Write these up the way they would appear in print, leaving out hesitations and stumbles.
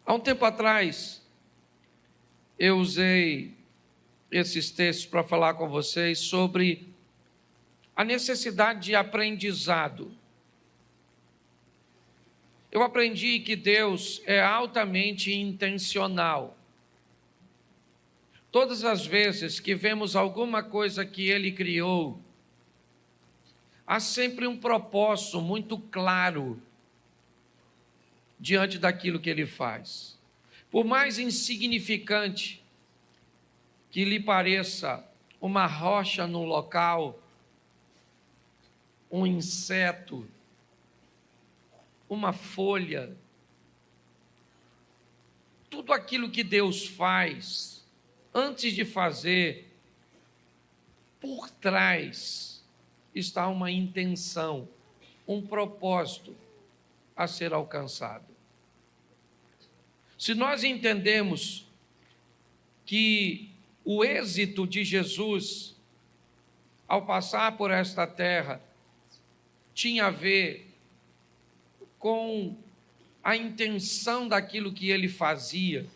Há um tempo atrás, eu usei esses textos para falar com vocês sobre a necessidade de aprendizado. Eu aprendi que Deus é altamente intencional. Todas as vezes que vemos alguma coisa que Ele criou, há sempre um propósito muito claro diante daquilo que Ele faz. Por mais insignificante que lhe pareça uma rocha no local, um inseto, uma folha, tudo aquilo que Deus faz, antes de fazer, por trás está uma intenção, um propósito a ser alcançado. Se nós entendemos que o êxito de Jesus, ao passar por esta terra, tinha a ver com a intenção daquilo que ele fazia.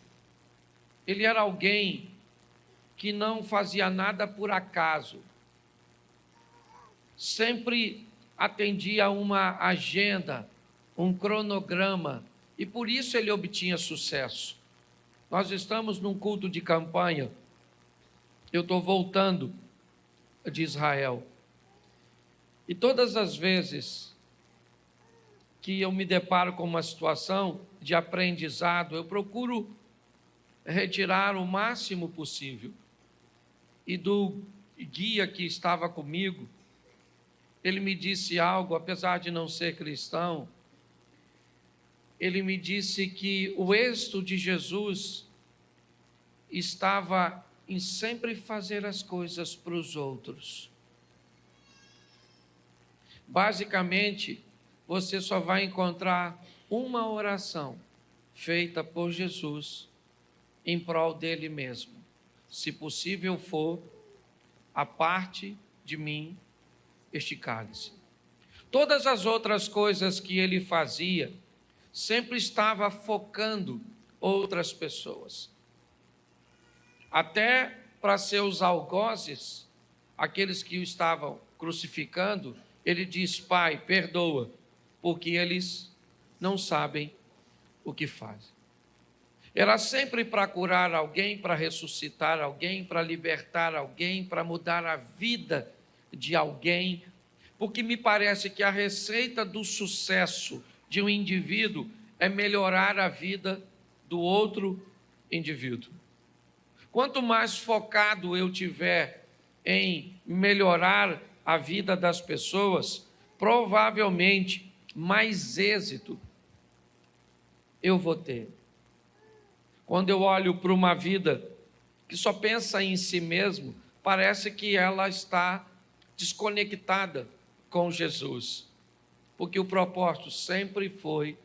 Ele era alguém que não fazia nada por acaso. Sempre atendia a uma agenda, um cronograma, e por isso ele obtinha sucesso. Nós estamos num culto de campanha. Eu estou voltando de Israel. E todas as vezes que eu me deparo com uma situação de aprendizado, eu procuro retirar o máximo possível. E do guia que estava comigo, ele me disse algo, apesar de não ser cristão, ele me disse que o êxito de Jesus estava em sempre fazer as coisas para os outros. Basicamente, você só vai encontrar uma oração feita por Jesus em prol dele mesmo. Se possível for, aparte de mim este cálice. Todas as outras coisas que ele fazia, sempre estava focando outras pessoas. Até para seus algozes, aqueles que o estavam crucificando, ele diz: Pai, perdoa, porque eles não sabem o que fazem. Era sempre para curar alguém, para ressuscitar alguém, para libertar alguém, para mudar a vida de alguém, porque me parece que a receita do sucesso de um indivíduo é melhorar a vida do outro indivíduo. Quanto mais focado eu tiver em melhorar a vida das pessoas, provavelmente mais êxito eu vou ter. Quando eu olho para uma vida que só pensa em si mesmo, parece que ela está desconectada com Jesus, porque o propósito sempre foi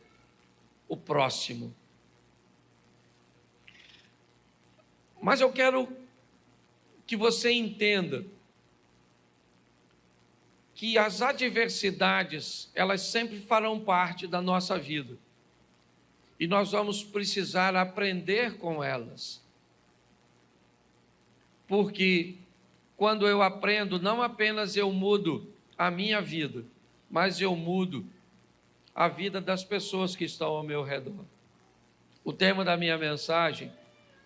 o próximo. Mas eu quero que você entenda que as adversidades, elas sempre farão parte da nossa vida. E nós vamos precisar aprender com elas. Porque quando eu aprendo, não apenas eu mudo a minha vida, mas eu mudo a vida das pessoas que estão ao meu redor. O tema da minha mensagem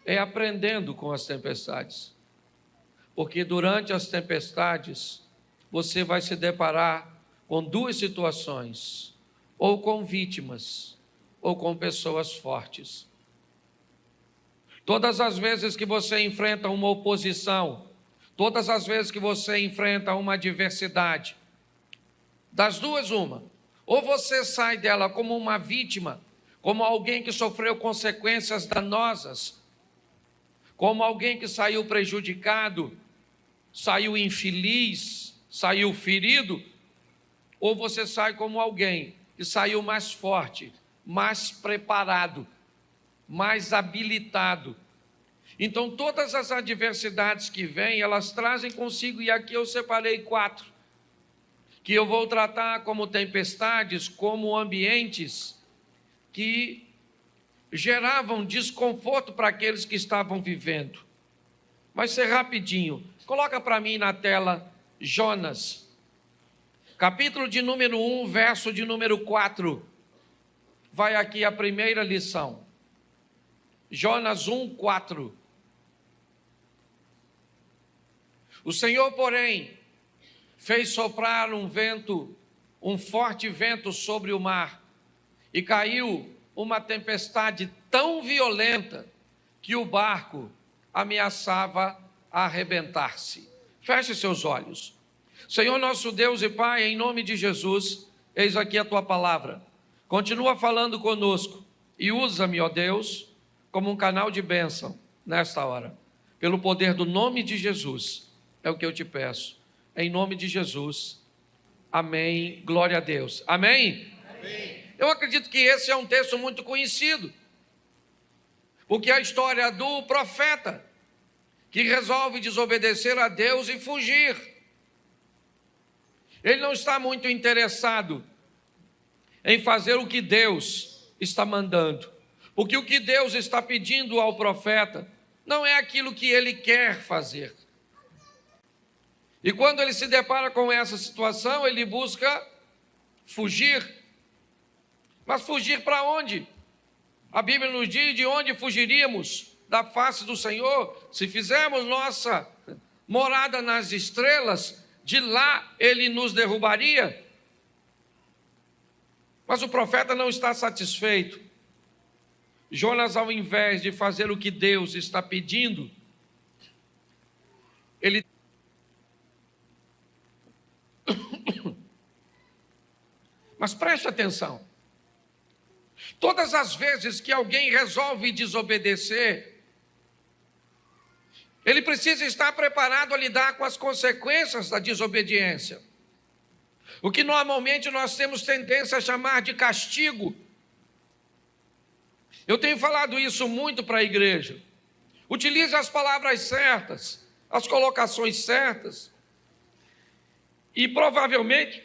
é aprendendo com as tempestades. Porque durante as tempestades, você vai se deparar com duas situações, ou com vítimas, ou com pessoas fortes. Todas as vezes que você enfrenta uma oposição, todas as vezes que você enfrenta uma adversidade, das duas uma, ou você sai dela como uma vítima, como alguém que sofreu consequências danosas, como alguém que saiu prejudicado, saiu infeliz, saiu ferido, ou você sai como alguém que saiu mais forte, mais preparado, mais habilitado. Então, todas as adversidades que vêm, elas trazem consigo, e aqui eu separei 4, que eu vou tratar como tempestades, como ambientes que geravam desconforto para aqueles que estavam vivendo. Vai ser rapidinho. Coloca para mim na tela Jonas, capítulo de número 1, verso de número 4. Vai aqui a primeira lição. Jonas 1, 4. O Senhor, porém, fez soprar um forte vento sobre o mar, e caiu uma tempestade tão violenta que o barco ameaçava arrebentar-se. Feche seus olhos. Senhor nosso Deus e Pai, em nome de Jesus, eis aqui a tua palavra. Continua falando conosco e usa-me, ó Deus, como um canal de bênção nesta hora. Pelo poder do nome de Jesus, é o que eu te peço. Em nome de Jesus. Amém. Glória a Deus. Amém? Amém. Eu acredito que esse é um texto muito conhecido, porque é a história do profeta que resolve desobedecer a Deus e fugir. Ele não está muito interessado em fazer o que Deus está mandando, porque o que Deus está pedindo ao profeta não é aquilo que ele quer fazer. E quando ele se depara com essa situação, ele busca fugir. Mas fugir para onde? A Bíblia nos diz: de onde fugiríamos da face do Senhor? Se fizermos nossa morada nas estrelas, de lá ele nos derrubaria. Mas o profeta não está satisfeito. Jonas, ao invés de fazer o que Deus está pedindo, ele Mas preste atenção. Todas as vezes que alguém resolve desobedecer, ele precisa estar preparado a lidar com as consequências da desobediência. O que normalmente nós temos tendência a chamar de castigo. Eu tenho falado isso muito para a igreja. Utilize as palavras certas, as colocações certas, e provavelmente,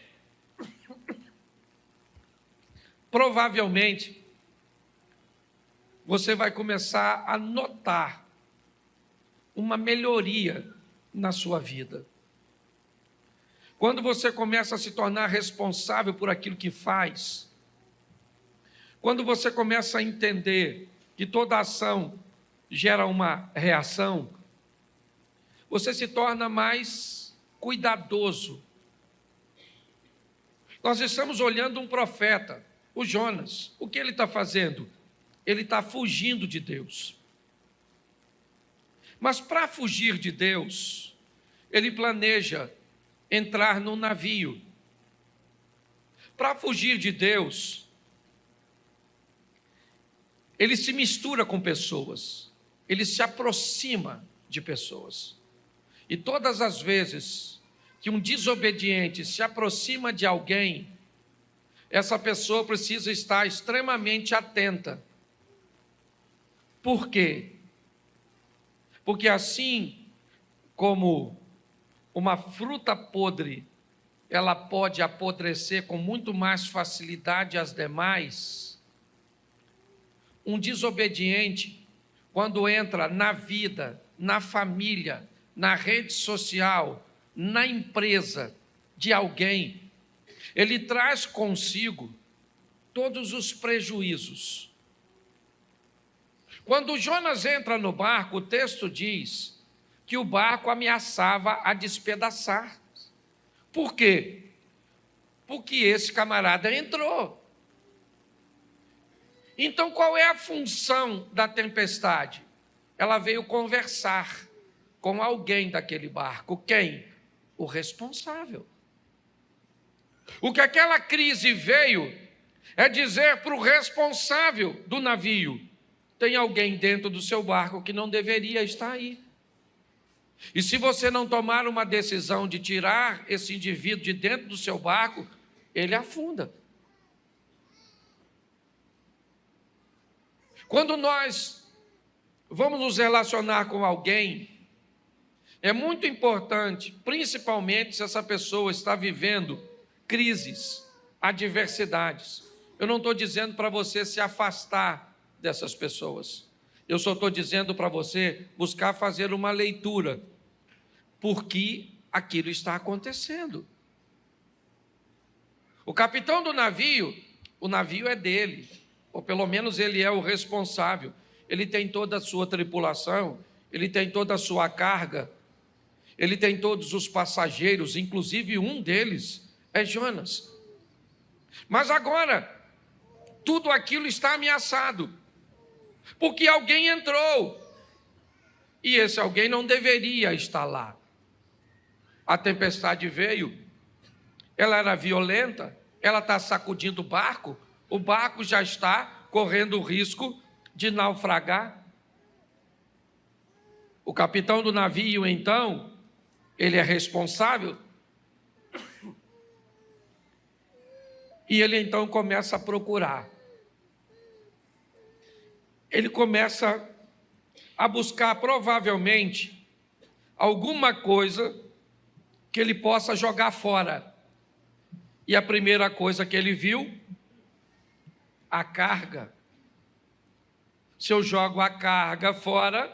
você vai começar a notar uma melhoria na sua vida. Quando você começa a se tornar responsável por aquilo que faz, quando você começa a entender que toda ação gera uma reação, você se torna mais cuidadoso. Nós estamos olhando um profeta, o Jonas. O que ele está fazendo? Ele está fugindo de Deus. Mas para fugir de Deus, ele planeja entrar num navio. Para fugir de Deus, ele se mistura com pessoas, ele se aproxima de pessoas. E todas as vezes que um desobediente se aproxima de alguém, essa pessoa precisa estar extremamente atenta. Por quê? Porque assim como uma fruta podre, ela pode apodrecer com muito mais facilidade às demais, um desobediente, quando entra na vida, na família, na rede social, na empresa de alguém, ele traz consigo todos os prejuízos. Quando Jonas entra no barco, o texto diz que o barco ameaçava a despedaçar. Por quê? Porque esse camarada entrou. Então, qual é a função da tempestade? Ela veio conversar com alguém daquele barco. Quem? O responsável. O que aquela crise veio é dizer para o responsável do navio: tem alguém dentro do seu barco que não deveria estar aí. E se você não tomar uma decisão de tirar esse indivíduo de dentro do seu barco, ele afunda. Quando nós vamos nos relacionar com alguém, é muito importante, principalmente se essa pessoa está vivendo crises, adversidades. Eu não estou dizendo para você se afastar dessas pessoas. Eu só estou dizendo para você buscar fazer uma leitura, porque aquilo está acontecendo. O capitão do navio, o navio é dele, ou pelo menos ele é o responsável. Ele tem toda a sua tripulação, ele tem toda a sua carga, ele tem todos os passageiros, inclusive um deles é Jonas. Mas agora, tudo aquilo está ameaçado, porque alguém entrou, e esse alguém não deveria estar lá. A tempestade veio, ela era violenta, ela está sacudindo o barco já está correndo o risco de naufragar. O capitão do navio, então, ele é responsável, e ele então começa a procurar. Ele começa a buscar, provavelmente, alguma coisa que ele possa jogar fora. E a primeira coisa que ele viu, a carga. Se eu jogo a carga fora,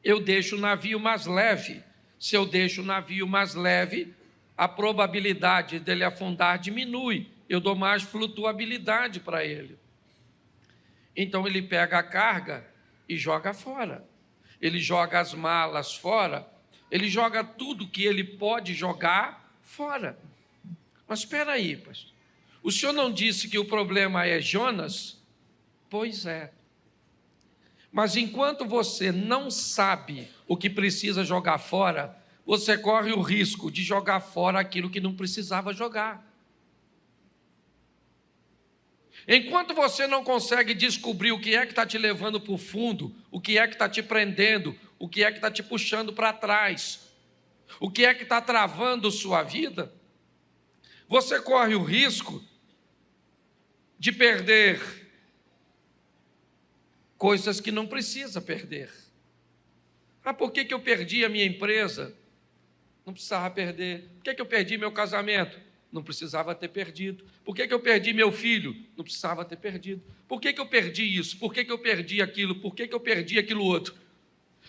eu deixo o navio mais leve. Se eu deixo o navio mais leve, a probabilidade dele afundar diminui. Eu dou mais flutuabilidade para ele. Então ele pega a carga e joga fora. Ele joga as malas fora. Ele joga tudo que ele pode jogar fora. Mas espera aí, pastor. O senhor não disse que o problema é Jonas? Pois é. Mas enquanto você não sabe o que precisa jogar fora, você corre o risco de jogar fora aquilo que não precisava jogar. Enquanto você não consegue descobrir o que é que está te levando para o fundo, o que é que está te prendendo, o que é que está te puxando para trás, o que é que está travando sua vida, você corre o risco de perder coisas que não precisa perder. Ah, por que eu perdi a minha empresa? Não precisava perder. Por que eu perdi meu casamento? Não precisava ter perdido. Por que eu perdi meu filho? Não precisava ter perdido. Por que eu perdi isso? Por que eu perdi aquilo? Por que eu perdi aquilo outro?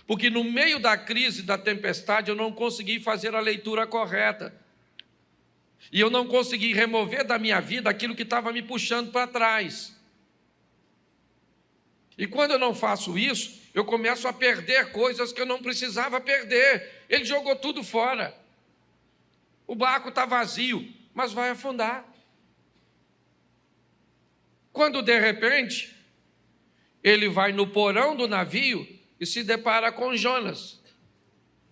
Porque no meio da crise, da tempestade, eu não consegui fazer a leitura correta. E eu não consegui remover da minha vida aquilo que estava me puxando para trás. E quando eu não faço isso, eu começo a perder coisas que eu não precisava perder. Ele jogou tudo fora. O barco está vazio, mas vai afundar. Quando de repente, ele vai no porão do navio e se depara com Jonas,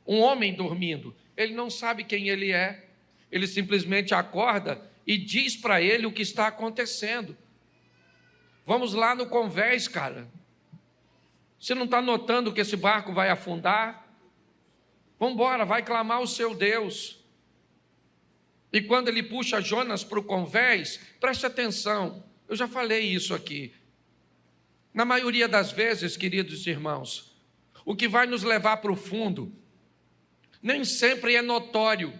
um homem dormindo. Ele não sabe quem ele é, ele simplesmente acorda e diz para ele o que está acontecendo. Vamos lá no convés, cara. Você não está notando que esse barco vai afundar? Vamos embora, vai clamar o seu Deus. E quando ele puxa Jonas para o convés, preste atenção, eu já falei isso aqui. Na maioria das vezes, queridos irmãos, o que vai nos levar para o fundo, nem sempre é notório,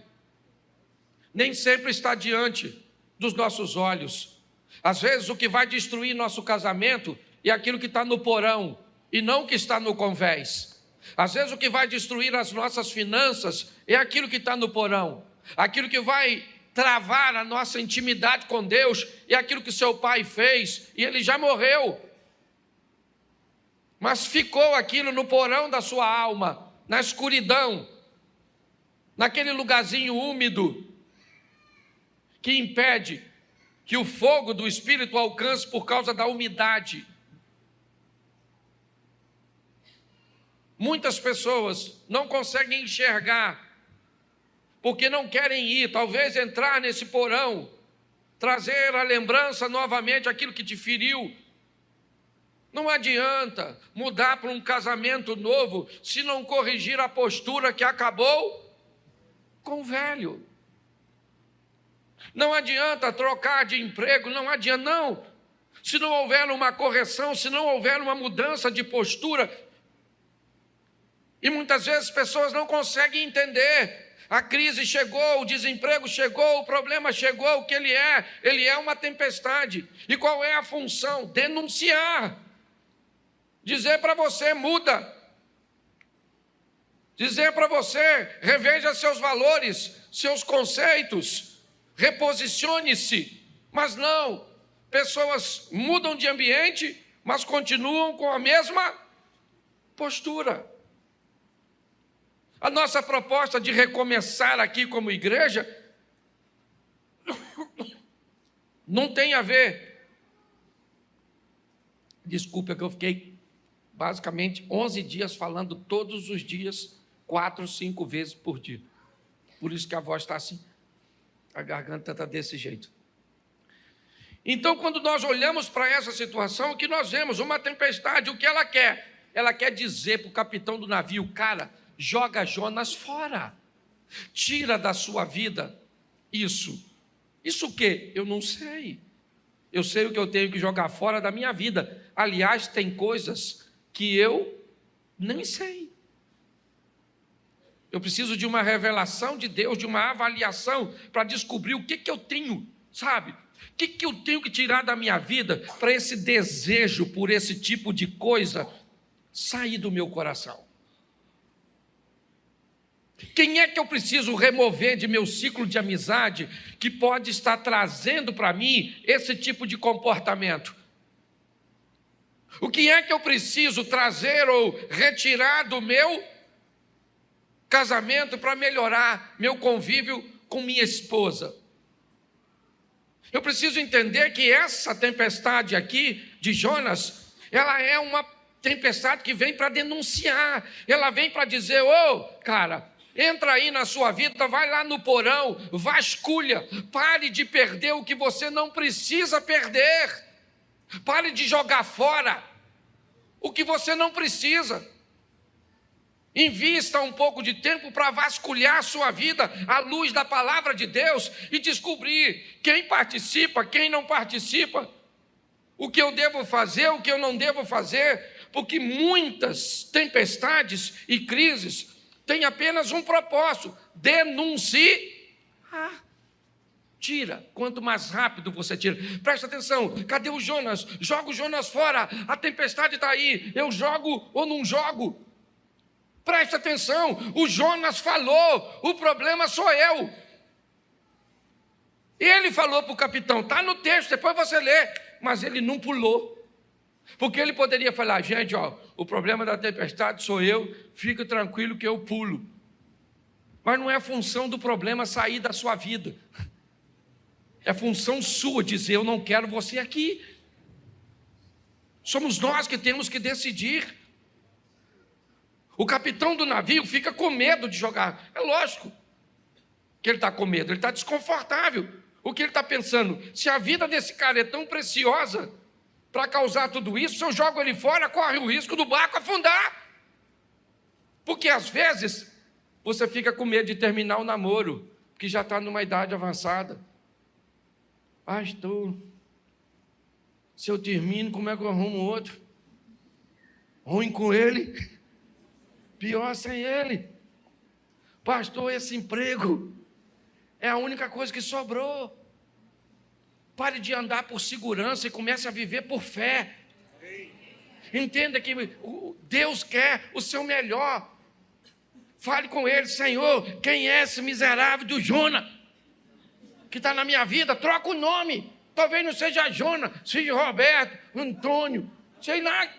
nem sempre está diante dos nossos olhos. Às vezes o que vai destruir nosso casamento é aquilo que está no porão, e não o que está no convés. Às vezes o que vai destruir as nossas finanças é aquilo que está no porão. Aquilo que vai travar a nossa intimidade com Deus é aquilo que seu pai fez, e ele já morreu. Mas ficou aquilo no porão da sua alma, na escuridão, naquele lugarzinho úmido, que impede que o fogo do Espírito alcance por causa da umidade. Muitas pessoas não conseguem enxergar, porque não querem ir, talvez entrar nesse porão, trazer à lembrança novamente aquilo que te feriu. Não adianta mudar para um casamento novo se não corrigir a postura que acabou com o velho. Não adianta trocar de emprego, não adianta, não. Se não houver uma correção, se não houver uma mudança de postura. E muitas vezes as pessoas não conseguem entender. A crise chegou, o desemprego chegou, o problema chegou, o que ele é uma tempestade. E qual é a função? Denunciar. dizer para você: muda. Dizer para você: reveja seus valores, seus conceitos, reposicione-se. Mas não, pessoas mudam de ambiente, mas continuam com a mesma postura. A nossa proposta de recomeçar aqui como igreja não tem a ver. Desculpa que eu fiquei basicamente 11 dias falando todos os dias, 4, 5 vezes por dia. Por isso que a voz está assim, a garganta está desse jeito. Então, quando nós olhamos para essa situação, o que nós vemos? Uma tempestade, o que ela quer? Ela quer dizer para o capitão do navio: cara, joga Jonas fora, tira da sua vida isso. Isso o quê? Eu não sei. Eu sei o que eu tenho que jogar fora da minha vida. Aliás, tem coisas que eu nem sei. Eu preciso de uma revelação de Deus, de uma avaliação, para descobrir o que eu tenho, sabe? O que eu tenho que tirar da minha vida para esse desejo por esse tipo de coisa sair do meu coração? Quem é que eu preciso remover de meu ciclo de amizade que pode estar trazendo para mim esse tipo de comportamento? O que é que eu preciso trazer ou retirar do meu casamento para melhorar meu convívio com minha esposa? Eu preciso entender que essa tempestade aqui de Jonas, ela é uma tempestade que vem para denunciar, ela vem para dizer: ô, cara, entra aí na sua vida, vai lá no porão, vasculha, pare de perder o que você não precisa perder, pare de jogar fora o que você não precisa. Invista um pouco de tempo para vasculhar a sua vida à luz da palavra de Deus e descobrir quem participa, quem não participa, o que eu devo fazer, o que eu não devo fazer, porque muitas tempestades e crises têm apenas um propósito: denunciar. Tira, quanto mais rápido você tira. Presta atenção, cadê o Jonas? Joga o Jonas fora, a tempestade está aí, eu jogo ou não jogo? Presta atenção, o Jonas falou, o problema sou eu. Ele falou para o capitão, está no texto, depois você lê, mas ele não pulou. Porque ele poderia falar: gente, ó, o problema da tempestade sou eu, fica tranquilo que eu pulo. Mas não é função do problema sair da sua vida. É função sua dizer: eu não quero você aqui. Somos nós que temos que decidir. O capitão do navio fica com medo de jogar. É lógico que ele está com medo, ele está desconfortável. O que ele está pensando? Se a vida desse cara é tão preciosa para causar tudo isso, se eu jogo ele fora, corre o risco do barco afundar. Porque às vezes você fica com medo de terminar o namoro, que já está numa idade avançada. Pastor, se eu termino, como é que eu arrumo outro? Ruim com ele, pior sem ele. Pastor, esse emprego é a única coisa que sobrou. Pare de andar por segurança e comece a viver por fé. Entenda que Deus quer o seu melhor. Fale com ele: Senhor, quem é esse miserável do Jonas que está na minha vida? Troca o nome. Talvez não seja Jonas, seja Roberto, Antônio, sei lá.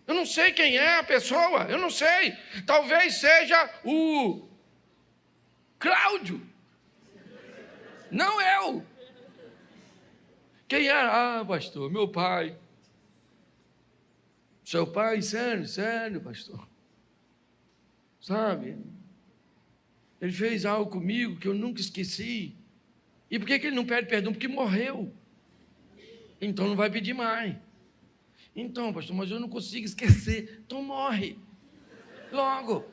Eu não sei quem é a pessoa, eu não sei. Talvez seja o Cláudio. Não eu. Quem é? Ah, pastor, meu pai. Seu pai? Sério, pastor. Sabe? Ele fez algo comigo que eu nunca esqueci. E por que ele não pede perdão? Porque morreu. Então não vai pedir mais. Então, pastor, mas eu não consigo esquecer. Então morre. Logo.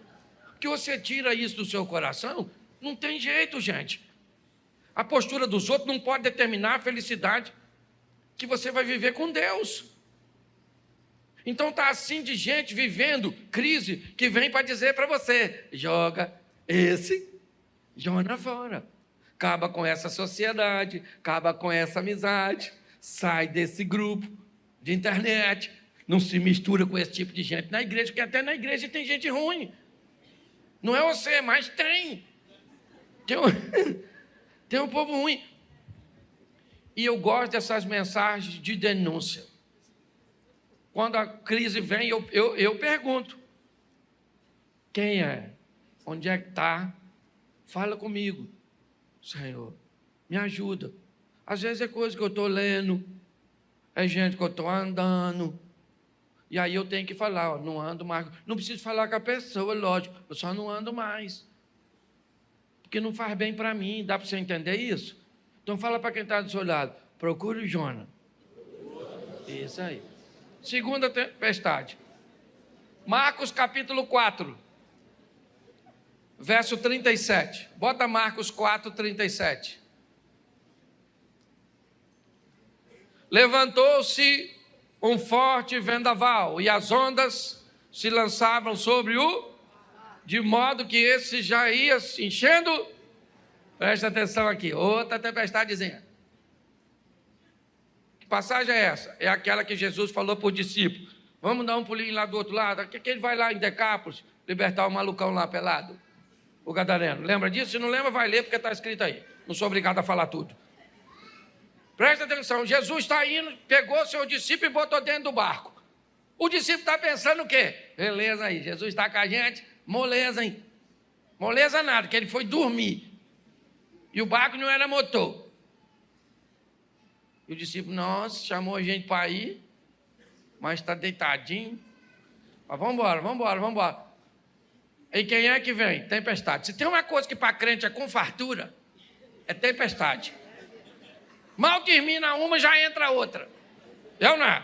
Porque você tira isso do seu coração, não tem jeito, gente. A postura dos outros não pode determinar a felicidade que você vai viver com Deus. Então está assim de gente vivendo crise que vem para dizer para você: joga esse Jonas fora. Acaba com essa sociedade, acaba com essa amizade. sai desse grupo de internet, não se mistura com esse tipo de gente na igreja, porque até na igreja tem gente ruim. Não é você, mas tem. Tem um povo ruim. E eu gosto dessas mensagens de denúncia. Quando a crise vem, eu pergunto: quem é? Onde é que está? Fala comigo, Senhor, me ajuda. Às vezes é coisa que eu estou lendo, é gente que eu estou andando, e aí eu tenho que falar, ó, não ando mais. Não preciso falar com a pessoa, lógico, eu só não ando mais. Porque não faz bem para mim, dá para você entender isso? Então fala para quem está do seu lado, procure o Jonas. Isso aí. Segunda tempestade. Marcos capítulo 4, verso 37. Bota Marcos 4, 37. Levantou-se um forte vendaval, e as ondas se lançavam sobre de modo que esse já ia se enchendo. Presta atenção aqui, outra tempestadezinha. Que passagem é essa? É aquela que Jesus falou para o discípulo: vamos dar um pulinho lá do outro lado. Que ele vai lá em Decápolis libertar o malucão lá pelado, o gadareno. Lembra disso? Se não lembra, vai ler, porque está escrito aí. Não sou obrigado a falar tudo. Presta atenção, Jesus está indo, pegou seu discípulo e botou dentro do barco. O discípulo está pensando o quê? Beleza aí, Jesus está com a gente, moleza, hein? Moleza nada, que ele foi dormir. E o barco não era motor. E o discípulo, nossa, chamou a gente para ir, mas está deitadinho. Mas vamos embora. E quem é que vem? Tempestade. Se tem uma coisa que para crente é com fartura, é tempestade. Mal termina uma, já entra outra. Eu não.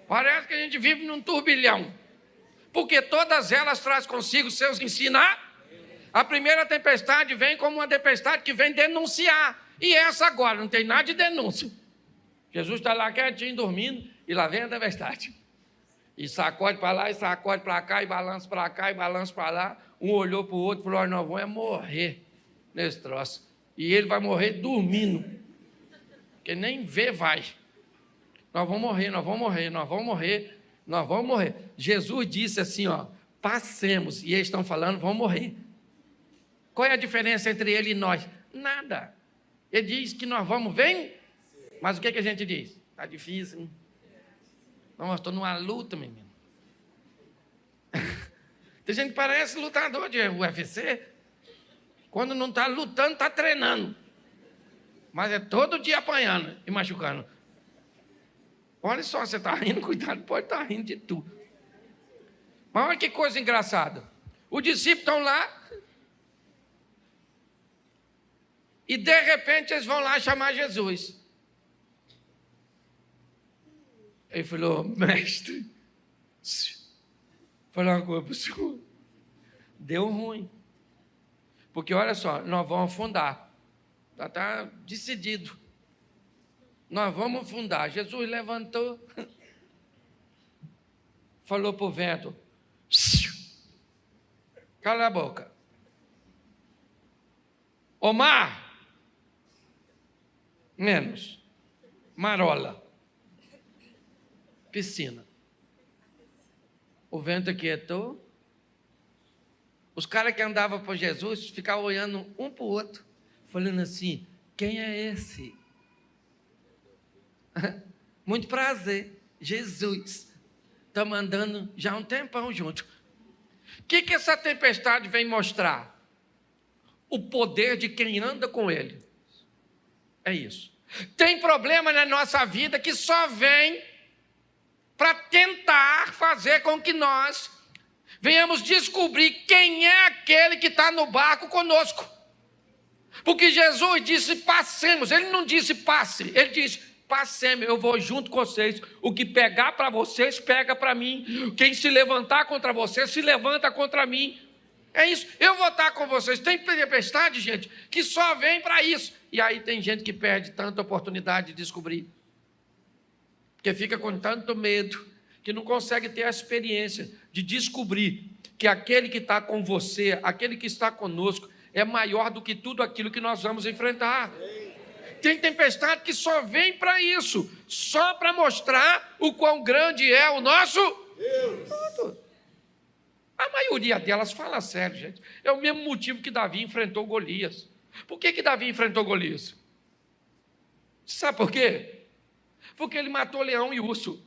Parece que a gente vive num turbilhão. Porque todas elas trazem consigo seus ensinar. A primeira tempestade vem como uma tempestade que vem denunciar. E essa agora, não tem nada de denúncia. Jesus está lá quietinho, dormindo, e lá vem a tempestade. E sacode para lá, e sacode para cá, e balança para cá, e balança para lá. Um olhou para o outro e falou: nós vamos morrer nesse troço. E ele vai morrer dormindo. Porque nem vê vai. Nós vamos morrer. Jesus disse assim, ó, passemos. E eles estão falando, vão morrer. Qual é a diferença entre ele e nós? Nada. Ele diz que nós vamos, vem. Mas o que a gente diz? Está difícil, hein? Não, estou numa luta, menino. Tem gente que parece lutador de UFC. Quando não está lutando, está treinando. Mas é todo dia apanhando e machucando. Olha só, você está rindo, cuidado, pode estar rindo de tudo. Mas olha que coisa engraçada. Os discípulos estão lá e de repente eles vão lá chamar Jesus. Ele falou: mestre, vou falar uma coisa para o senhor. Deu ruim. Porque olha só, nós vamos afundar. Já está decidido. Nós vamos afundar. Jesus levantou, falou para o vento: cala a boca. Ô mar, menos. Marola. Piscina. O vento aquietou. Os caras que andavam por Jesus ficavam olhando um para o outro, falando assim: quem é esse? Muito prazer, Jesus. Estamos andando já há um tempão junto. O que essa tempestade vem mostrar? O poder de quem anda com ele. É isso. Tem problema na nossa vida que só vem para tentar fazer com que nós venhamos descobrir quem é aquele que está no barco conosco. Porque Jesus disse: passemos. Ele não disse passe, ele disse: passemos, eu vou junto com vocês. O que pegar para vocês, pega para mim. Quem se levantar contra vocês, se levanta contra mim. É isso, eu vou estar com vocês. Tem tempestade, gente, que só vem para isso. E aí tem gente que perde tanta oportunidade de descobrir. Porque fica com tanto medo, que não consegue ter a experiência de descobrir que aquele que está com você, aquele que está conosco, é maior do que tudo aquilo que nós vamos enfrentar. Tem tempestade que só vem para isso, só para mostrar o quão grande é o nosso Deus. A maioria delas fala sério, gente. É o mesmo motivo que Davi enfrentou Golias. Por que Davi enfrentou Golias? Sabe por quê? Porque ele matou leão e urso.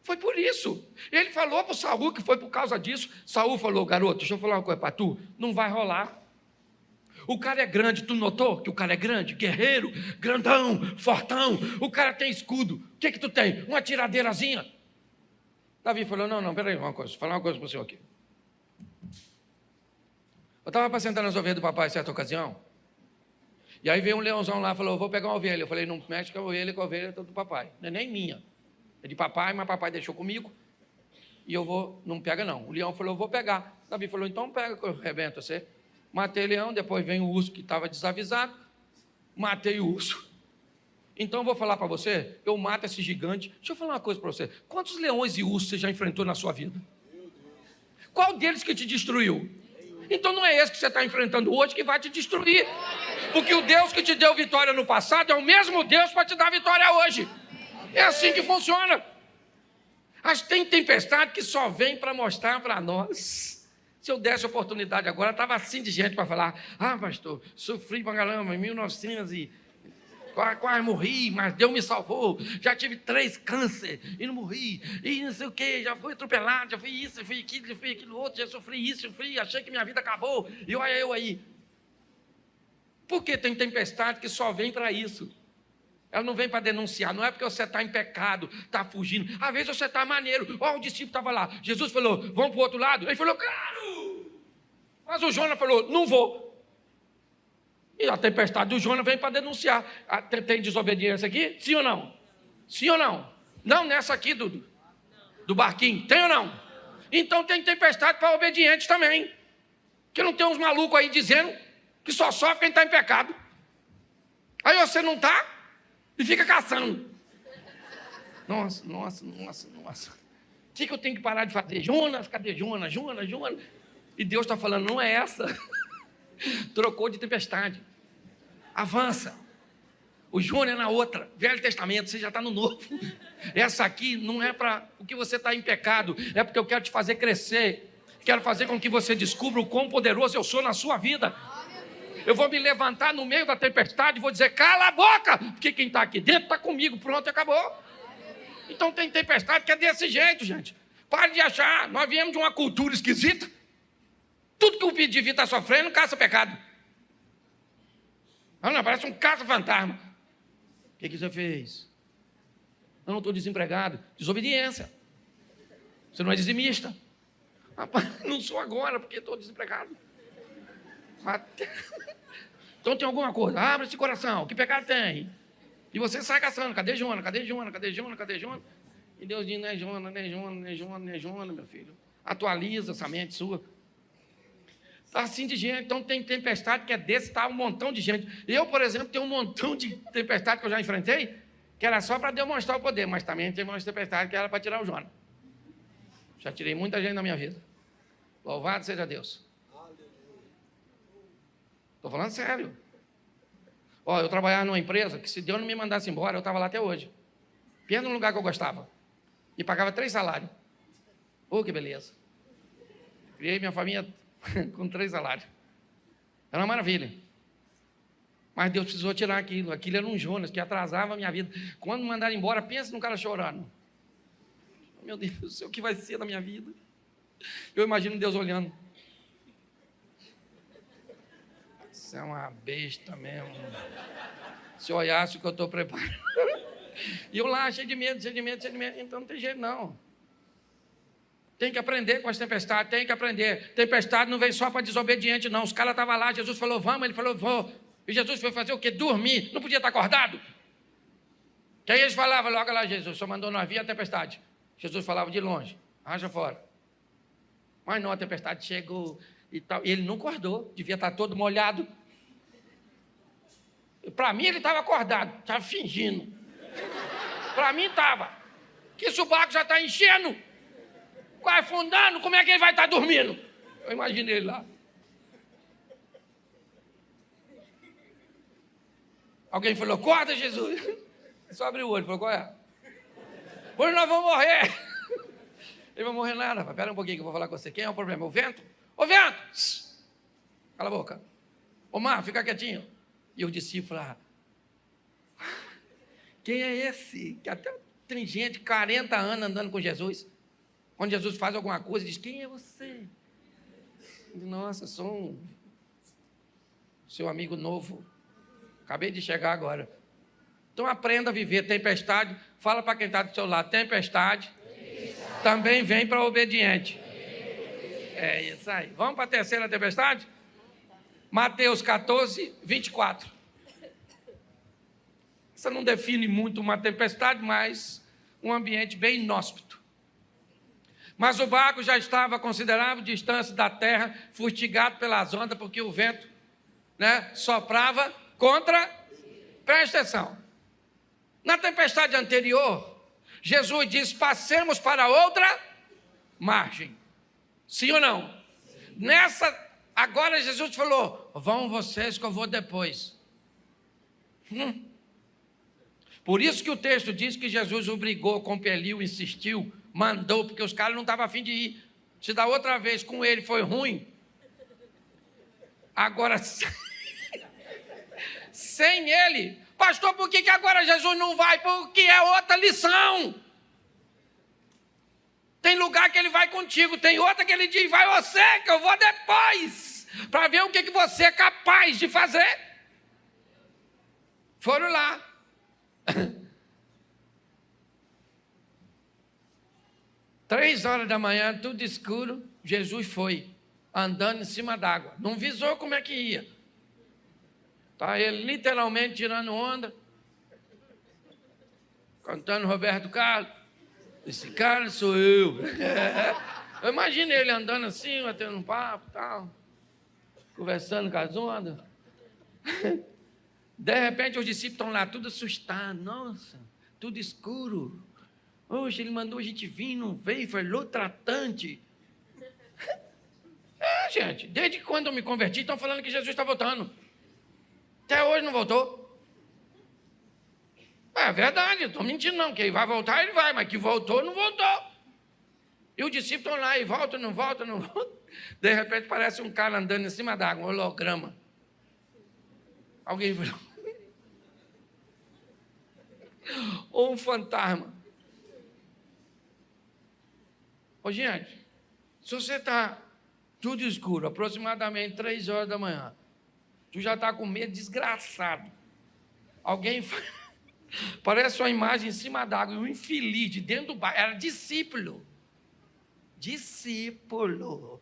Foi por isso. Ele falou para o Saul que foi por causa disso. Saul falou: garoto, deixa eu falar uma coisa para tu, não vai rolar. O cara é grande, tu notou que o cara é grande? Guerreiro, grandão, fortão, o cara tem escudo. O que tu tem? Uma tiradeirazinha. Davi falou: não, peraí, vou falar uma coisa para o senhor aqui. Eu estava apacentando as ovelhas do papai em certa ocasião, e aí veio um leãozão lá e falou: vou pegar uma ovelha. Eu falei: não mexe com a ovelha do papai, não é nem minha. É de papai, mas papai deixou comigo, e eu vou, não pega não. O leão falou: eu vou pegar. Davi falou: então pega que eu arrebento você. Matei o leão, depois vem o urso que estava desavisado, matei o urso. Então eu vou falar para você, eu mato esse gigante. Deixa eu falar uma coisa para você. Quantos leões e ursos você já enfrentou na sua vida? Qual deles que te destruiu? Então não é esse que você está enfrentando hoje que vai te destruir. Porque o Deus que te deu vitória no passado é o mesmo Deus para te dar vitória hoje. É assim que funciona. Mas tem tempestade que só vem para mostrar para nós. Se eu desse oportunidade agora, estava assim de gente para falar: ah, pastor, sofri pra caramba em 1900 e quase morri, mas Deus me salvou. Já tive 3 câncer e não morri. E não sei o que, já fui atropelado, já fui isso, já fui aquilo outro, já sofri isso, sofri, achei que minha vida acabou. E olha eu aí. Porque tem tempestade que só vem para isso. Ela não vem para denunciar, não é porque você está em pecado, está fugindo. Às vezes você está maneiro. Olha, o discípulo estava lá. Jesus falou: vamos para o outro lado. Ele falou: claro. Mas o Jonas falou: não vou. E a tempestade do Jonas vem para denunciar. Tem desobediência aqui? Sim ou não? Sim ou não? Não nessa aqui do barquinho. Tem ou não? Então tem tempestade para obedientes também. Que não tem uns malucos aí dizendo que só sofre quem está em pecado. Aí você não está e fica caçando. Nossa. O que eu tenho que parar de fazer? Jonas, cadê Jonas? E Deus está falando: não é essa. Trocou de tempestade. Avança. O Jonas é na outra. Velho Testamento, você já está no Novo. Essa aqui não é para o que você está em pecado. É porque eu quero te fazer crescer. Quero fazer com que você descubra o quão poderoso eu sou na sua vida. Eu vou me levantar no meio da tempestade e vou dizer: cala a boca, porque quem está aqui dentro está comigo, pronto, acabou. Então tem tempestade que é desse jeito, gente. Pare de achar, nós viemos de uma cultura esquisita. Tudo que o indivíduo está sofrendo, caça pecado. Não, parece um caça-fantasma. O que você fez? Eu não estou desempregado. Desobediência. Você não é dizimista. Rapaz, não sou agora, porque estou desempregado. Então tem alguma coisa, abre esse coração, que pecado tem? E você sai caçando: cadê Jonas? E Deus diz: não é Jonas, meu filho. Atualiza essa mente sua. Está assim de gente. Então tem tempestade que é desse, tá um montão de gente. Eu, por exemplo, tenho um montão de tempestade que eu já enfrentei, que era só para demonstrar o poder, mas também tem umas tempestades que era para tirar o Jonas. Já tirei muita gente na minha vida. Louvado seja Deus. Estou falando sério. Ó, eu trabalhava numa empresa que, se Deus não me mandasse embora, eu estava lá até hoje. Pensa num lugar que eu gostava. E pagava 3 salários. Oh, que beleza. Criei minha família com 3 salários. Era uma maravilha. Mas Deus precisou tirar aquilo. Aquilo era um Jonas que atrasava a minha vida. Quando me mandaram embora, pensa num cara chorando. Meu Deus do céu, o que vai ser da minha vida? Eu imagino Deus olhando. Você é uma besta mesmo. Se olhasse o que eu estou preparando. E eu lá, cheio de medo. Então não tem jeito, não. Tem que aprender com as tempestades, tem que aprender. Tempestade não vem só para desobediente, não. Os caras estavam lá, Jesus falou: vamos, ele falou: vou. E Jesus foi fazer o quê? Dormir. Não podia estar acordado. Que aí eles falavam logo lá: Jesus só mandou nós vir a tempestade. Jesus falava de longe: raja fora. Mas não, a tempestade chegou e tal. E ele não acordou, devia estar todo molhado. Para mim ele estava acordado, estava fingindo. Para mim estava. Que se o barco já está enchendo, quase afundando, como é que ele vai estar dormindo? Eu imaginei ele lá. Alguém falou, acorda, Jesus. Só abriu o olho, falou, qual é? Hoje nós vamos morrer. Ele vai morrer nada, rapaz. Espera um pouquinho que eu vou falar com você. Quem é o problema? O vento? Ô vento! Cala a boca. Ô mar, fica quietinho. E os discípulos falaram, quem é esse? Que até tem gente 40 anos andando com Jesus. Quando Jesus faz alguma coisa, diz, quem é você? Nossa, sou um seu amigo novo. Acabei de chegar agora. Então aprenda a viver. Tempestade, fala para quem está do seu lado, tempestade também vem para obediente. É isso aí. Vamos para a terceira tempestade? Mateus 14, 24. Isso não define muito uma tempestade, mas um ambiente bem inóspito. Mas o barco já estava a considerável distância da terra, fustigado pelas ondas, porque o vento, soprava contra... Presta atenção. Na tempestade anterior, Jesus disse, passemos para outra margem. Sim ou não? Sim. Agora Jesus falou, vão vocês que eu vou depois. Por isso que o texto diz que Jesus obrigou, compeliu, insistiu, mandou, porque os caras não estavam a fim de ir. Se da outra vez com ele foi ruim, agora sem ele... Pastor, por que agora Jesus não vai? Porque é outra lição. Tem lugar que ele vai contigo, tem outra que ele diz, vai você, que eu vou depois, para ver o que você é capaz de fazer. Foram lá. 3h da manhã, tudo escuro, Jesus foi, andando em cima d'água. Não visou como é que ia. Está ele literalmente tirando onda, cantando Roberto Carlos. Esse cara sou eu. Eu imagino ele andando assim, batendo um papo e tal, conversando com as ondas. De repente os discípulos estão lá, tudo assustados. Nossa, tudo escuro. Hoje ele mandou a gente vir, não veio, falou tratante. Gente, desde quando eu me converti, estão falando que Jesus está voltando. Até hoje não voltou. É verdade, eu estou mentindo não, que ele vai voltar, ele vai, mas que voltou, não voltou. E os discípulos estão lá, e volta, não volta, não volta. De repente parece um cara andando em cima d'água, um holograma. Alguém falou. Ou um fantasma. Ô gente, se você está tudo escuro, aproximadamente 3h da manhã, tu já está com medo desgraçado. Alguém parece uma imagem em cima d'água, um infeliz de dentro do barco, era discípulo. Discípulo.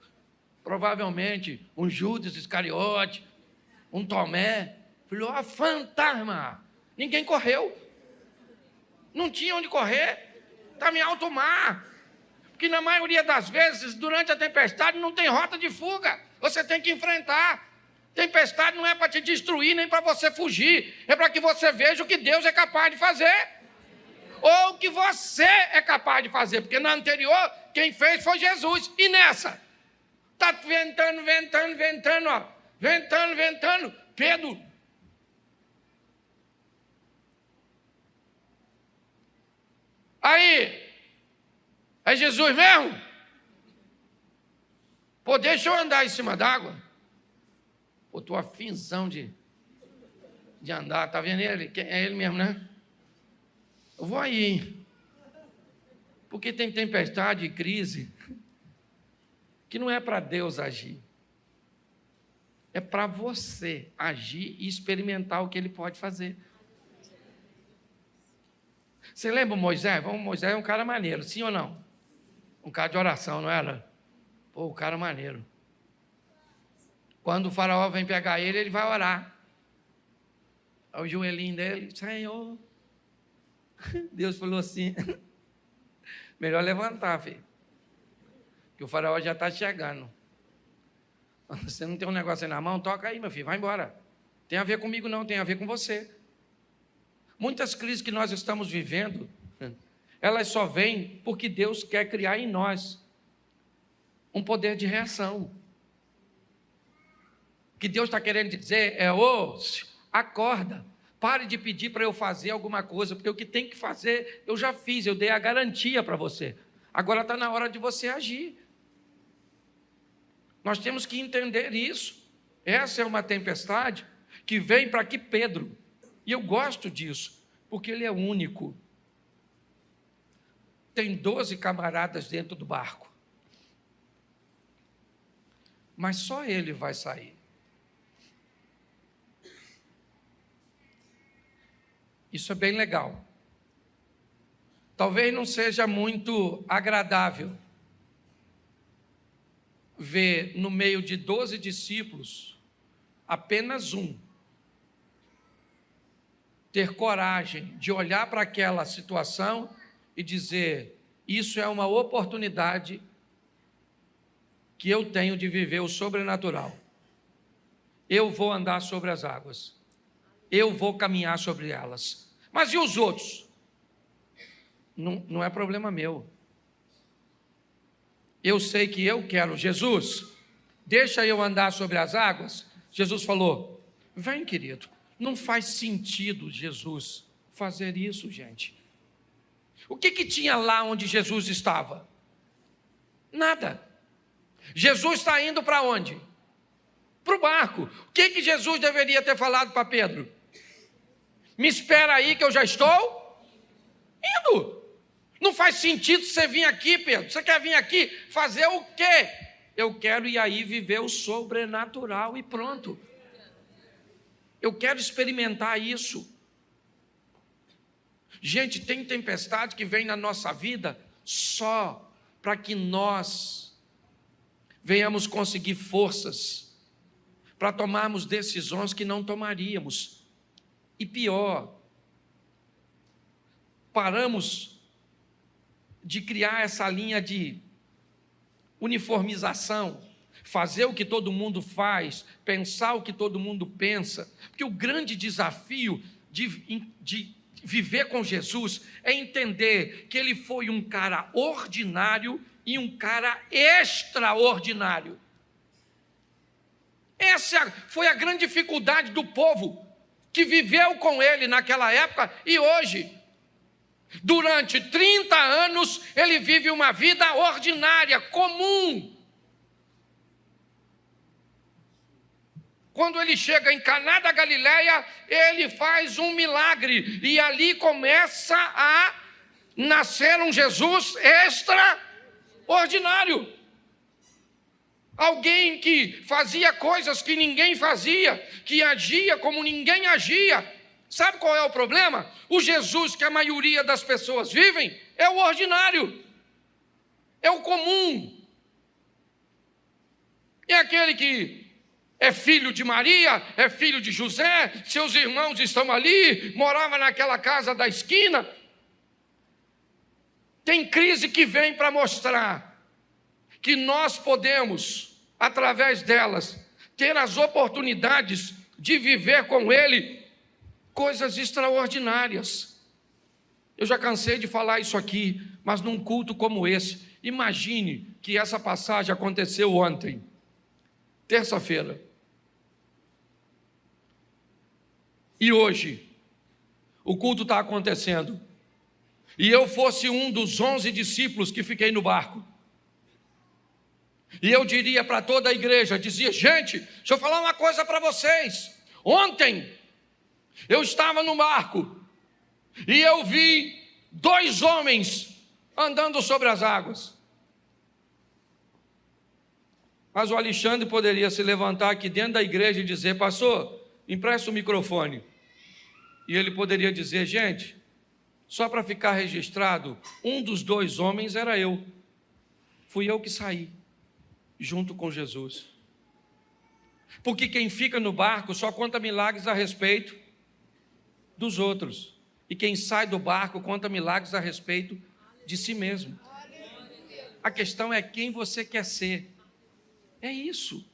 Provavelmente um Judas Iscariote, um Tomé. Falou, fantasma. Ninguém correu. Não tinha onde correr. Estava em alto mar. Porque na maioria das vezes, durante a tempestade, não tem rota de fuga. Você tem que enfrentar. Tempestade não é para te destruir, nem para você fugir. É para que você veja o que Deus é capaz de fazer. Ou o que você é capaz de fazer. Porque na anterior, quem fez foi Jesus. E nessa? Está ventando, ventando, ventando, ó. Ventando, ventando. Pedro. Aí. É Jesus mesmo? Pô, deixa eu andar em cima d'água. Pô, tô afinzão de andar. Tá vendo ele? É ele mesmo, né? Eu vou aí, hein? Porque tem tempestade e crise que não é para Deus agir. É para você agir e experimentar o que ele pode fazer. Você lembra o Moisés? Moisés é um cara maneiro, sim ou não? Um cara de oração, não era? Pô, o cara maneiro. Quando o faraó vem pegar ele, ele vai orar. O joelhinho dele, Senhor. Deus falou assim, melhor levantar, filho. Que o faraó já está chegando. Você não tem um negócio aí na mão? Toca aí, meu filho, vai embora. Tem a ver comigo não, tem a ver com você. Muitas crises que nós estamos vivendo, elas só vêm porque Deus quer criar em nós um poder de reação. O que Deus está querendo dizer é, acorda, Pare de pedir para eu fazer alguma coisa, porque o que tem que fazer, eu já fiz, eu dei a garantia para você. Agora está na hora de você agir. Nós temos que entender isso. Essa é uma tempestade que vem para que Pedro, e eu gosto disso, porque ele é único. Tem 12 camaradas dentro do barco, mas só ele vai sair. Isso é bem legal. Talvez não seja muito agradável ver no meio de 12 discípulos apenas um ter coragem de olhar para aquela situação e dizer: isso é uma oportunidade que eu tenho de viver o sobrenatural. Eu vou andar sobre as águas, eu vou caminhar sobre elas. Mas e os outros? Não é problema meu. Eu sei que eu quero. Jesus, deixa eu andar sobre as águas. Jesus falou: vem, querido. Não faz sentido, Jesus, fazer isso, gente. O que tinha lá onde Jesus estava? Nada. Jesus está indo para onde? Para o barco. O que Jesus deveria ter falado para Pedro? Me espera aí que eu já estou indo. Não faz sentido você vir aqui, Pedro. Você quer vir aqui fazer o quê? Eu quero ir aí viver o sobrenatural e pronto. Eu quero experimentar isso. Gente, tem tempestade que vem na nossa vida só para que nós venhamos conseguir forças para tomarmos decisões que não tomaríamos. E pior, paramos de criar essa linha de uniformização, fazer o que todo mundo faz, pensar o que todo mundo pensa, porque o grande desafio de viver com Jesus é entender que ele foi um cara ordinário e um cara extraordinário. Essa foi a grande dificuldade do povo que viveu com ele naquela época e hoje. Durante 30 anos, ele vive uma vida ordinária, comum. Quando ele chega em Caná da Galileia, ele faz um milagre. E ali começa a nascer um Jesus extraordinário. Alguém que fazia coisas que ninguém fazia, que agia como ninguém agia. Sabe qual é o problema? O Jesus que a maioria das pessoas vivem é o ordinário, é o comum. É aquele que é filho de Maria, é filho de José, seus irmãos estão ali, morava naquela casa da esquina. Tem crise que vem para mostrar que nós podemos, através delas, ter as oportunidades de viver com Ele coisas extraordinárias. Eu já cansei de falar isso aqui, mas num culto como esse, imagine que essa passagem aconteceu ontem, terça-feira. E hoje, o culto está acontecendo, e eu fosse um dos 11 discípulos que fiquei no barco, e eu diria para toda a igreja, dizia: gente, deixa eu falar uma coisa para vocês. Ontem, eu estava no barco, e eu vi 2 homens andando sobre as águas. Mas o Alexandre poderia se levantar aqui dentro da igreja e dizer: pastor, empresta o microfone. E ele poderia dizer: gente, só para ficar registrado, um dos 2 homens era eu. Fui eu que saí, junto com Jesus. Porque quem fica no barco só conta milagres a respeito dos outros. E quem sai do barco conta milagres a respeito de si mesmo. A questão é quem você quer ser. É isso.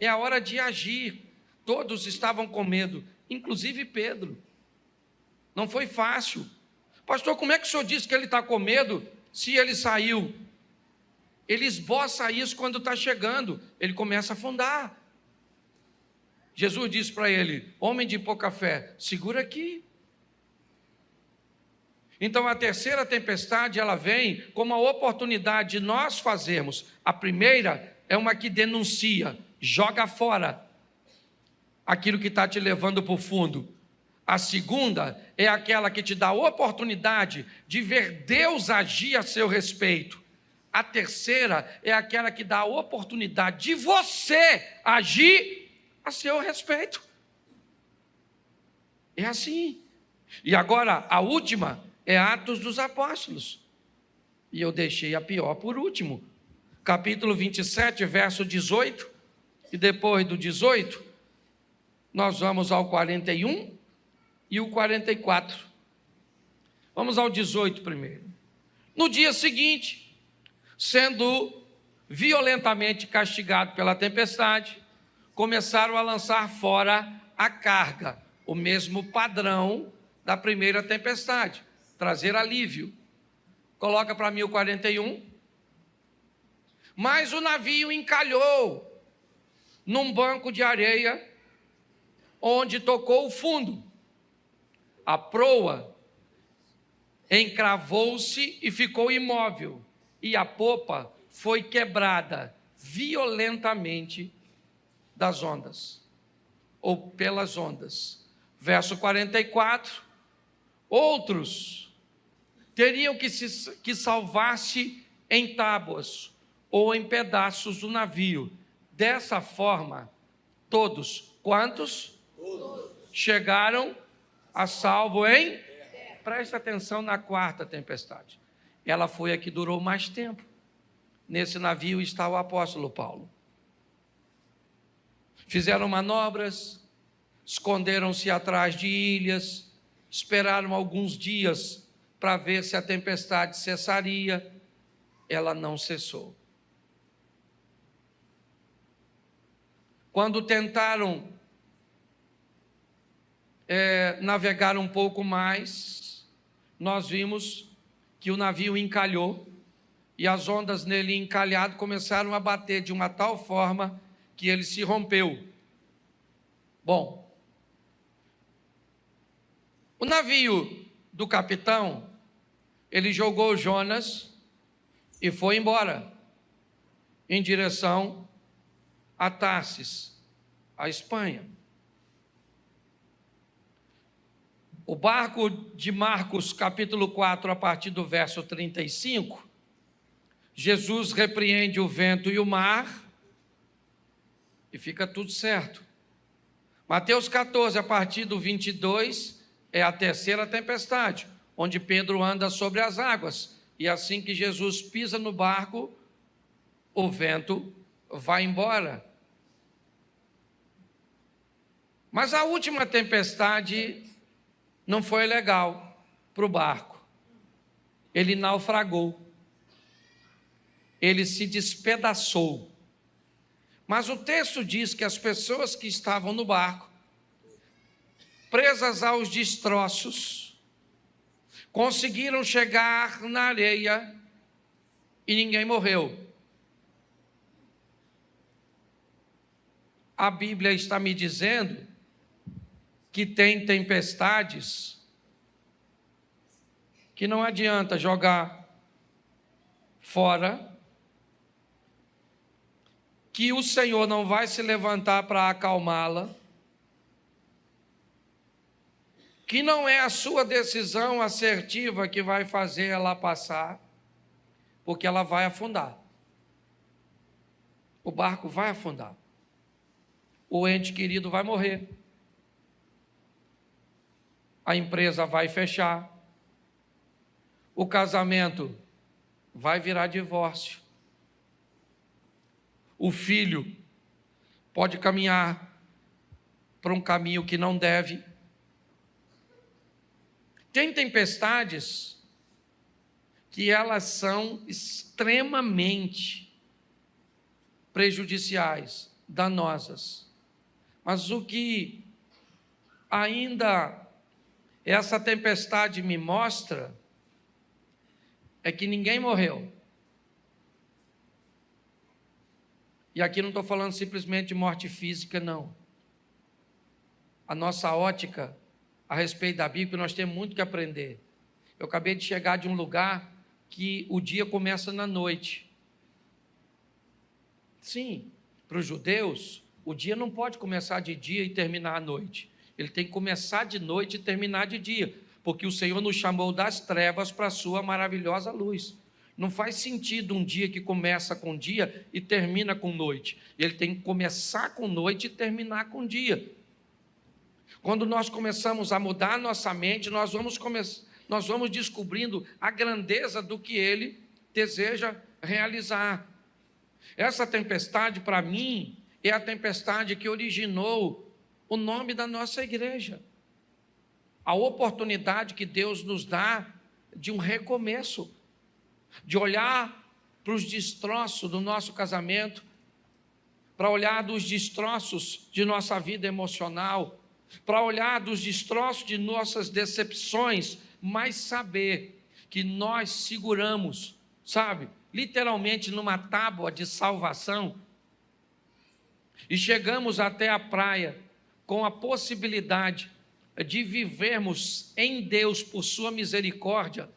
É a hora de agir. Todos estavam com medo, inclusive Pedro. Não foi fácil. Pastor, como é que o senhor disse que ele está com medo se ele saiu? Ele esboça isso quando está chegando. Ele começa a afundar. Jesus disse para ele: homem de pouca fé, segura aqui. Então a terceira tempestade, ela vem como uma oportunidade de nós fazermos. A primeira é uma que denuncia, joga fora aquilo que está te levando para o fundo. A segunda é aquela que te dá a oportunidade de ver Deus agir a seu respeito. A terceira é aquela que dá a oportunidade de você agir a seu respeito. É assim. E agora, a última é Atos dos Apóstolos. E eu deixei a pior por último. Capítulo 27, verso 18. E depois do 18, nós vamos ao 41 e o 44. Vamos ao 18 primeiro. No dia seguinte, sendo violentamente castigado pela tempestade, começaram a lançar fora a carga, o mesmo padrão da primeira tempestade, trazer alívio. Coloca para mim o 41. Mas o navio encalhou num banco de areia, onde tocou o fundo. A proa encravou-se e ficou imóvel, e a popa foi quebrada violentamente das ondas, ou pelas ondas. Verso 44, outros teriam que salvar-se em tábuas ou em pedaços do navio. Dessa forma, todos, quantos? Todos. Chegaram a salvo em? Presta atenção na quarta tempestade. Ela foi a que durou mais tempo. Nesse navio está o apóstolo Paulo. Fizeram manobras, esconderam-se atrás de ilhas, esperaram alguns dias para ver se a tempestade cessaria. Ela não cessou. Quando tentaram navegar um pouco mais, nós vimos que o navio encalhou e as ondas nele encalhado começaram a bater de uma tal forma que ele se rompeu. Bom, o navio do capitão, ele jogou Jonas e foi embora em direção a Tarsis, a Espanha. O barco de Marcos, capítulo 4, a partir do verso 35, Jesus repreende o vento e o mar e fica tudo certo. Mateus 14, a partir do 22, é a terceira tempestade, onde Pedro anda sobre as águas. E assim que Jesus pisa no barco, o vento vai embora. Mas a última tempestade não foi legal para o barco. Ele naufragou. Ele se despedaçou. Mas o texto diz que as pessoas que estavam no barco, presas aos destroços, conseguiram chegar na areia e ninguém morreu. A Bíblia está me dizendo que tem tempestades que não adianta jogar fora, que o Senhor não vai se levantar para acalmá-la, que não é a sua decisão assertiva que vai fazer ela passar, porque ela vai afundar. O barco vai afundar. O ente querido vai morrer. A empresa vai fechar. O casamento vai virar divórcio. O filho pode caminhar para um caminho que não deve. Tem tempestades que elas são extremamente prejudiciais, danosas. Mas o que ainda essa tempestade me mostra é que ninguém morreu. E aqui não estou falando simplesmente de morte física, não. a nossa ótica a respeito da Bíblia, nós temos muito que aprender. Eu acabei de chegar de um lugar que o dia começa na noite. Sim, para os judeus, o dia não pode começar de dia e terminar à noite. Ele tem que começar de noite e terminar de dia, porque o Senhor nos chamou das trevas para a sua maravilhosa luz. Não faz sentido um dia que começa com dia e termina com noite. Ele tem que começar com noite e terminar com dia. Quando nós começamos a mudar a nossa mente, nós vamos descobrindo a grandeza do que Ele deseja realizar. Essa tempestade, para mim, é a tempestade que originou o nome da nossa igreja. A oportunidade que Deus nos dá de um recomeço, de olhar para os destroços do nosso casamento, para olhar dos destroços de nossa vida emocional, para olhar dos destroços de nossas decepções, mas saber que nós seguramos, sabe, literalmente numa tábua de salvação, e chegamos até a praia com a possibilidade de vivermos em Deus, por sua misericórdia,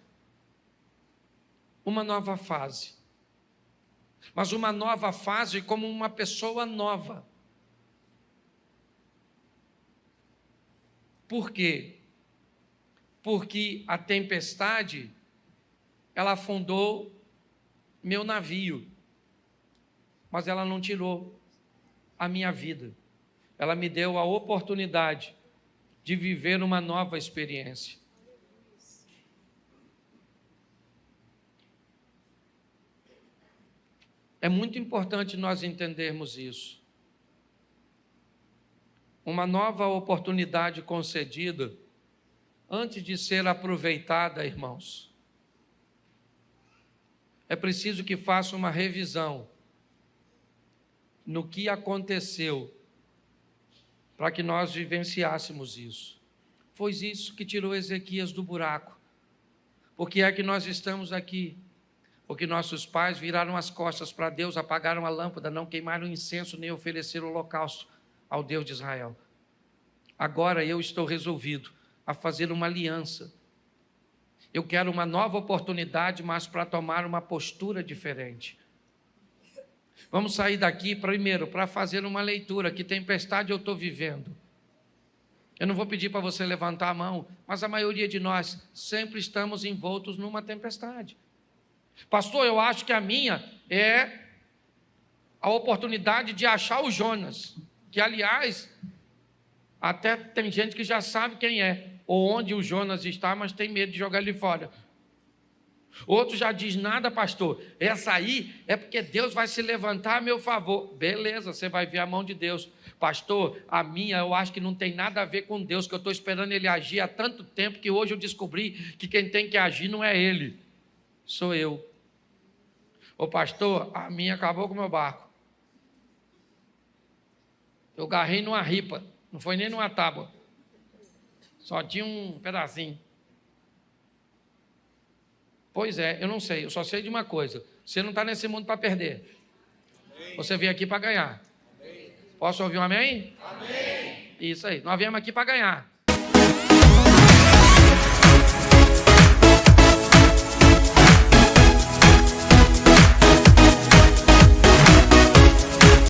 uma nova fase. Mas uma nova fase como uma pessoa nova. Por quê? Porque a tempestade, ela afundou meu navio, mas ela não tirou a minha vida. Ela me deu a oportunidade de viver uma nova experiência. É muito importante nós entendermos isso. Uma nova oportunidade concedida, antes de ser aproveitada, irmãos, é preciso que faça uma revisão no que aconteceu para que nós vivenciássemos isso. Foi isso que tirou Ezequias do buraco. Por que é que nós estamos aqui? Porque nossos pais viraram as costas para Deus, apagaram a lâmpada, não queimaram incenso, nem ofereceram holocausto ao Deus de Israel. Agora eu estou resolvido a fazer uma aliança. Eu quero uma nova oportunidade, mas para tomar uma postura diferente. Vamos sair daqui primeiro para fazer uma leitura. Que tempestade eu estou vivendo? Eu não vou pedir para você levantar a mão, mas a maioria de nós sempre estamos envoltos numa tempestade. Pastor, eu acho que a minha é a oportunidade de achar o Jonas, que aliás, até tem gente que já sabe quem é, ou onde o Jonas está, mas tem medo de jogar ele fora. Outro já diz, nada pastor, essa aí é porque Deus vai se levantar a meu favor. Beleza, você vai ver a mão de Deus. Pastor, a minha eu acho que não tem nada a ver com Deus, que eu estou esperando Ele agir há tanto tempo, que hoje eu descobri que quem tem que agir não é Ele, sou eu. Ô pastor, a minha acabou com o meu barco. Eu agarrei numa ripa, não foi nem numa tábua, só tinha um pedacinho. Pois é, eu não sei, eu só sei de uma coisa: você não está nesse mundo para perder. Amém. Você veio aqui para ganhar. Amém. Posso ouvir um amém? Amém. Isso aí, nós viemos aqui para ganhar.